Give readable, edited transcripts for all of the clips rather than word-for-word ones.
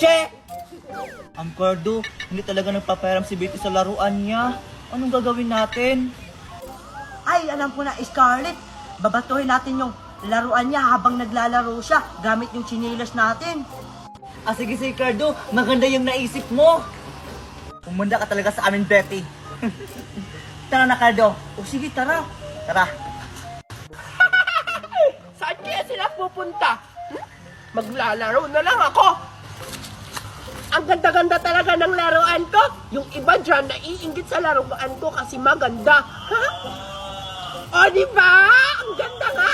Che! Ang Cardo, hindi talaga nagpapayaram si Betty sa laruan niya. Anong gagawin natin? Ay, alam ko na, Scarlett. Babatuhin natin yung laruan niya habang naglalaro siya gamit yung chinilas natin. Sige, Cardo, maganda yung naisip mo. Umanda ka talaga sa amin, Betty. Tara na, Cardo. Sige, tara. Tara. Saan kaya sila pupunta? Maglalaro na lang ako. Ang ganda-ganda talaga ng laruan ko. Yung iba dyan naiinggit sa laruan ko kasi maganda. Ha? O, diba? Ang ganda nga.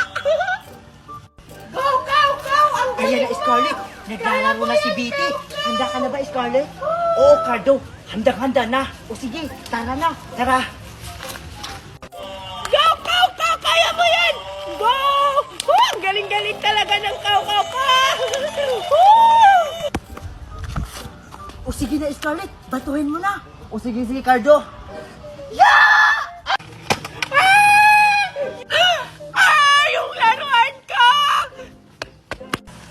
Go, go, go! Ang Ayan galing na, mo! Scarlett. Naglalaro na si Betty. Handa ka na ba, Scarlett? Oo, Cardo. Handang-handa na. O sige, tara na. Tara. Go, go, go! Kaya mo yan! Go! Ang galing-galing talaga ng kaw-kaw ka! O sige na, Scarlett. Batuhin mo na. O sige, Cardo. Yung laruan ko!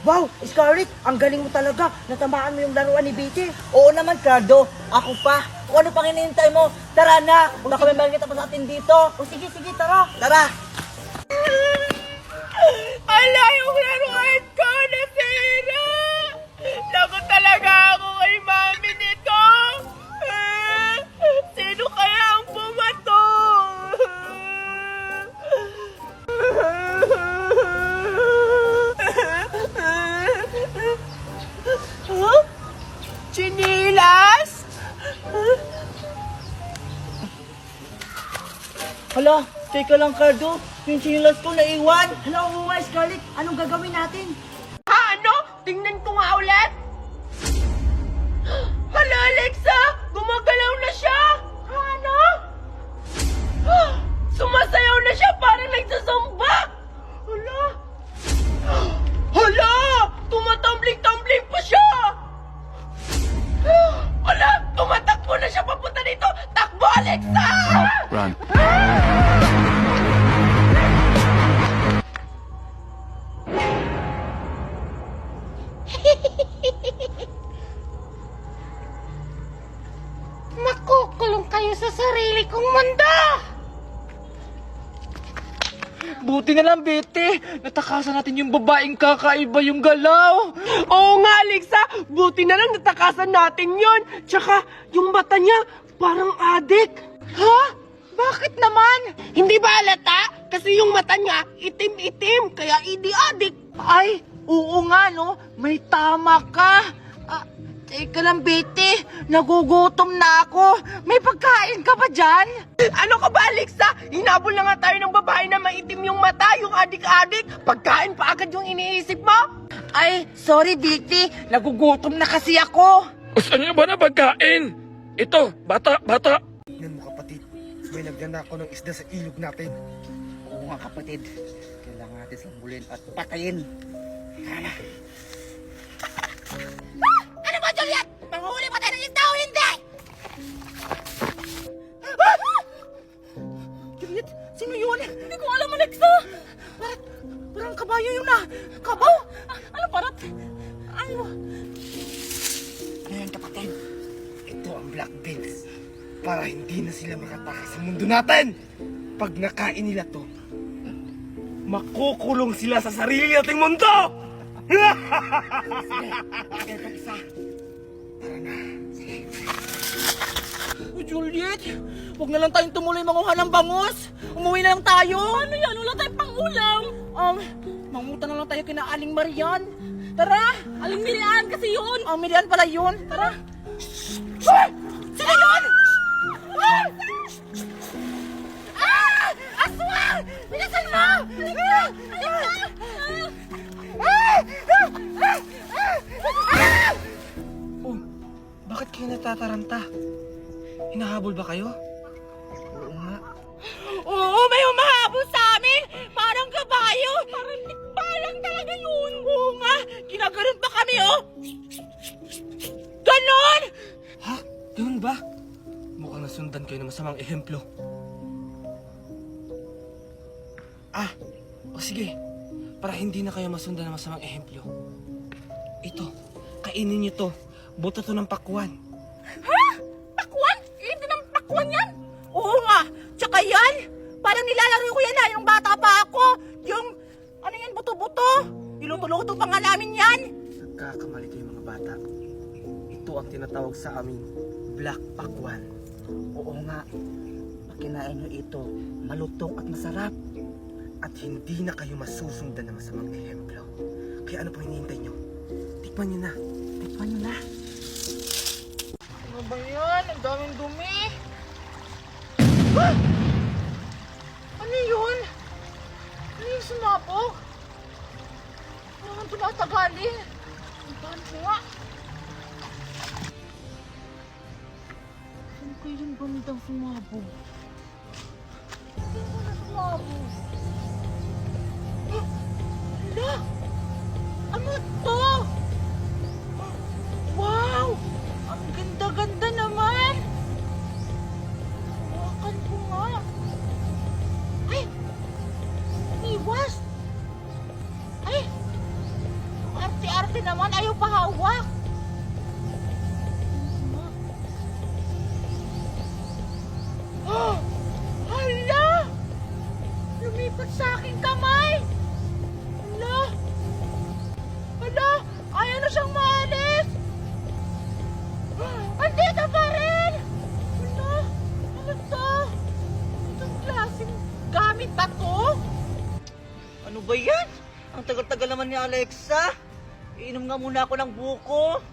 Wow, Scarlett. Ang galing mo talaga. Natamaan mo yung laruan ni Betty. Oo naman, Cardo. Ako pa. Kung ano pang hinihintay mo, tara na. Baka may makikita pa sa atin dito. O sige, tara. Tara. Ala, yung laruan ko nasira! Lagot talaga ako kay mami nito! Sino kaya ang bumato? Huh? Chinilas? Hala, teka lang, Cardo. Yung chinilas ko naiwan. Hala, oo nga, Scarlett. Anong gagawin natin? Ha, ano? Tingnan ko nga ulit. Hala, Alexa! Gumagalaw na siya! Ano? Sumasayaw na siya, parang nagsasamba! Hala! Hala! Tumatambling-tambling pa siya! Hala! Tumatakbo na siya papunta dito! Takbo, Alexa! Run. Makukulong kayo sa sarili kong mundo! Buti na lang, Betty. Natakasan natin yung babaeng kakaiba yung galaw. Oo nga, Alexa! Buti na lang natakasan natin yon. Tsaka, yung mata niya, parang adik. Ha? Bakit naman? Hindi ba halata? Kasi yung mata niya, itim-itim, kaya hindi adik. Ay, oo nga, no? May tama ka. Teka lang, Betty. Nagugutom na ako. May pagkain ka ba dyan? Ano ka ba, Alexa? Hinabol na nga tayo ng babae na maitim yung mata, yung adik-adik. Pagkain pa agad yung iniisip mo? Ay, sorry, Betty. Nagugutom na kasi ako. Gusto niyo ba na pagkain? Ito, bata. Yan mo kapatid, may nagnanakaw ng isda sa ilog natin. Oo nga, kapatid. Kailangan natin silang bulin at patayin. Ano ba, Juliet? Manghuli pa tayo ng isda o hindi? Juliet, sino yun? Hindi ko alam, Alexa. Parang kabayo yun ah. Kabaw? Ano parat? Ano? Ngayon kapatid, ito ang Black Beans. Para hindi na sila makatakas sa mundo natin. Pag nakain nila to, makukulong sila sa sarili nating mundo! Juliet, huwag na lang tayong tumuloy manguha ng bangus. Umuwi na lang tayo. Ano yan? Wala tayong pang-ulam. Manguta na lang tayo kina Aling Marian. Tara! Aling Marian kasi yun. Marian pala yun. Tara. Sino yun? Aswang! Bilisan mo! Oh, bakit kayo natataranta? Hinahabol ba kayo? Oo nga. Oo, may humahabol sa amin! Parang kabayo! Parang tikbalang talaga yun! Oo nga! Ginaganon pa kami, oh! Ganon! Ha? Ganun ba? Mukhang nasundan kayo ng masamang ehemplo. O sige, para hindi na kayo masundan ng masamang ehemplo. Ito, kainin niyo to. Buto to ng pakwan. Ha? Pakwan? Hindi ng pakwan yan? Oo nga. Tsaka yan. Parang nilalaro ko yan yung bata pa ako. Yung, ano yan, buto-buto. Niluto-luto pa nga namin yan. Nagkakamali kayo mga bata. Ito ang tinatawag sa amin, black pakwan. Oo nga. Pag kinain nyo ito, malutong at masarap. At hindi na kayo masusundan ng masamang ehemplo. Kaya ano pang hinihintay nyo? Tikman nyo na. Tikman nyo na. Ano ba yan? Ang daming dumi. Ano yun? Ano yung sumabog? Parang tumatagali. Ang tahan ko nga. Saan ko yung bandang sumabog? Saan ko na sumabog? Hala! Ano to? Wow! Ang ganda-ganda naman! Hawakan ko nga. Ay! Iwas! Ay! Ang arte-arte naman, ayaw pahawak! Oh! Hala! Lumipat sa aking kamay! Hala! Hala! Ayaw na siyang maalis! Andito pa rin! Hala! Ano to? Itong klaseng gamit ba to? Ano ba yan? Ang tagal-tagal naman ni Alexa. Iinom nga muna ako ng buko.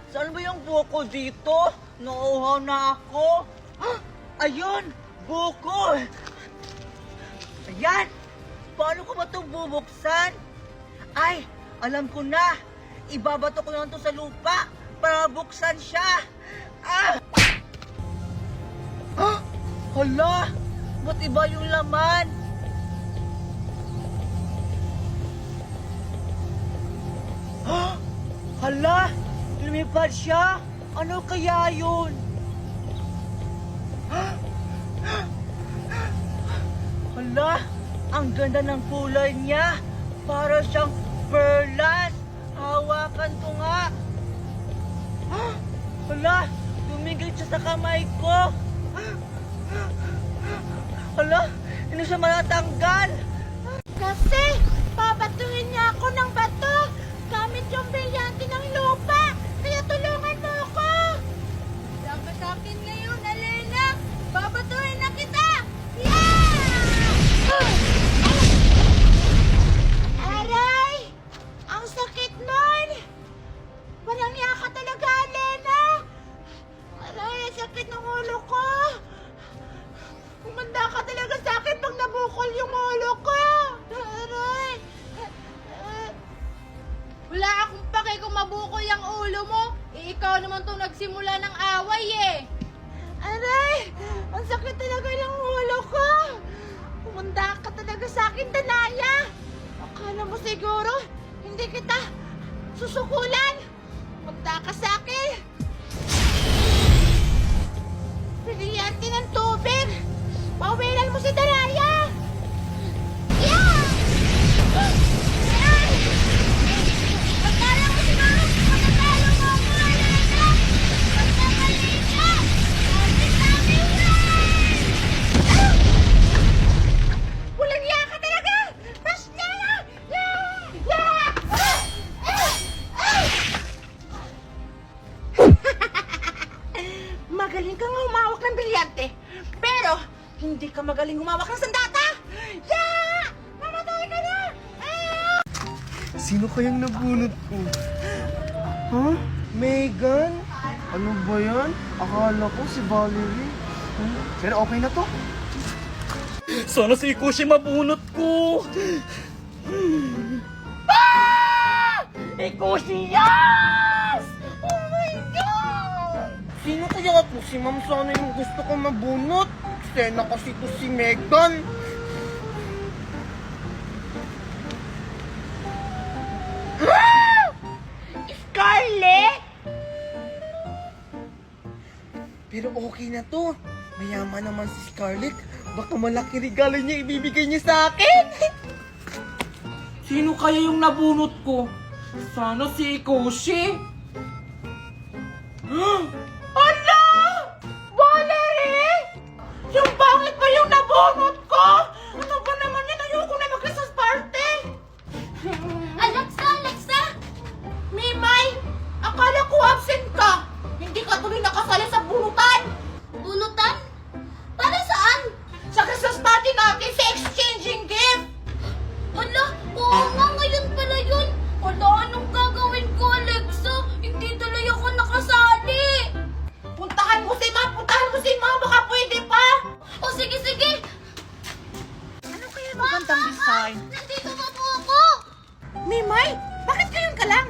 Saan ba yung buko dito? Nauuhaw na ako. Ah, ayun! Buko! Ayan! Paano ko ba itong bubuksan? Ay! Alam ko na! Ibabato ko lang ito sa lupa para buksan siya! Ah! Ah! Hala! Ba't iba yung laman? Ah! Hala! Lumipad siya! Ano kaya yun? Hala! Ang ganda ng kulay niya! Para siyang perlas! Hawakan ko nga! Hala! Tumigil siya sa kamay ko! Hala! Hindi siya matatanggal! Kasi babatuhin niya ako ng bato gamit yung brilyante ng lupa. Kaya tulungan mo ako. Sama sa akin ngayon, Alena. Babatuhin na kita. Yeah! Aray! Ang sakit nun. Walang yaka talaga, Alena. Aray, ang sakit ng ulo ko. Umanda ka talaga sa akin pag nabukol yung ulo ko. Aray! Wala akong pake kung mabukol yung ulo mo. Ikaw naman itong nagsimula ng away eh. Aray! Ang sakit talaga ng ulo ko. Umanda ka talaga sa akin, Danaya. Akala mo siguro, hindi kita susukulan. Umanda ka sa akin. Brilyante ng tubig. Pawilan mo si Danaya. Yeah! Ayan! Pagkala mo siguro, matatalo mo ako, Alena. Pagkamali ka. Sabi, walang iya ka talaga! Mas na! Magaling kang humawak ng brilyante, pero hindi ka magaling humawak ng sandata! Yeah! Mamatay ka na! Sino kayang nabunot ko? Huh? Megan? Ano ba yan? Akala ko si Valerie. Pero okay na to. Sana si Ikushi mabunot ko! Ikushi, yes! Oh my God! Sino kaya po si Ma'am Sana yung gusto ko mabunot? Sena kasi to si Megan. Scarlett! Pero okay na to. Mayaman naman si Scarlett. Baka malaki regalo niya ibibigay niya sa akin. Sino kaya yung nabunot ko? Sana si Ikushi. Ala! Valerie! Yung pangit pa yung nabunot ko! Ano ba naman yan? Ayoko na mag-Christmas party! Alexa! Mimay! Akala ko absent ka! Hindi ka tuloy nakasali sa bunutan! Bunutan? Para saan? Sa Christmas party natin sa exchanging gift! Ala, oo nga, ngayon pala yun. Ala, anong gagawin ko, Alexa? Hindi tuloy ako nakasali. Puntahan mo si Ma! Baka pwede pa! O sige. Ano kaya magandang design? Nandito pa po ako. Mimay! Bakit ngayon ka lang?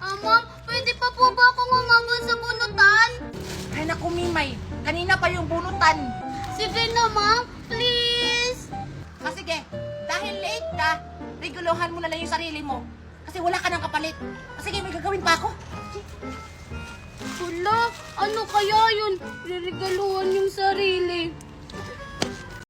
Ma'am, pwede pa po ba akong umabot sa bunutan? Ay naku, Mimay! Kanina pa yung bunutan! Sige na, ma'am. Please. Sige, dahil late ka, reguluhan mo na lang yung sarili mo. Kasi wala ka ng kapalit. Sige, may gagawin pa ako. Ala, ano kaya yun? Reregaluhan yung sarili.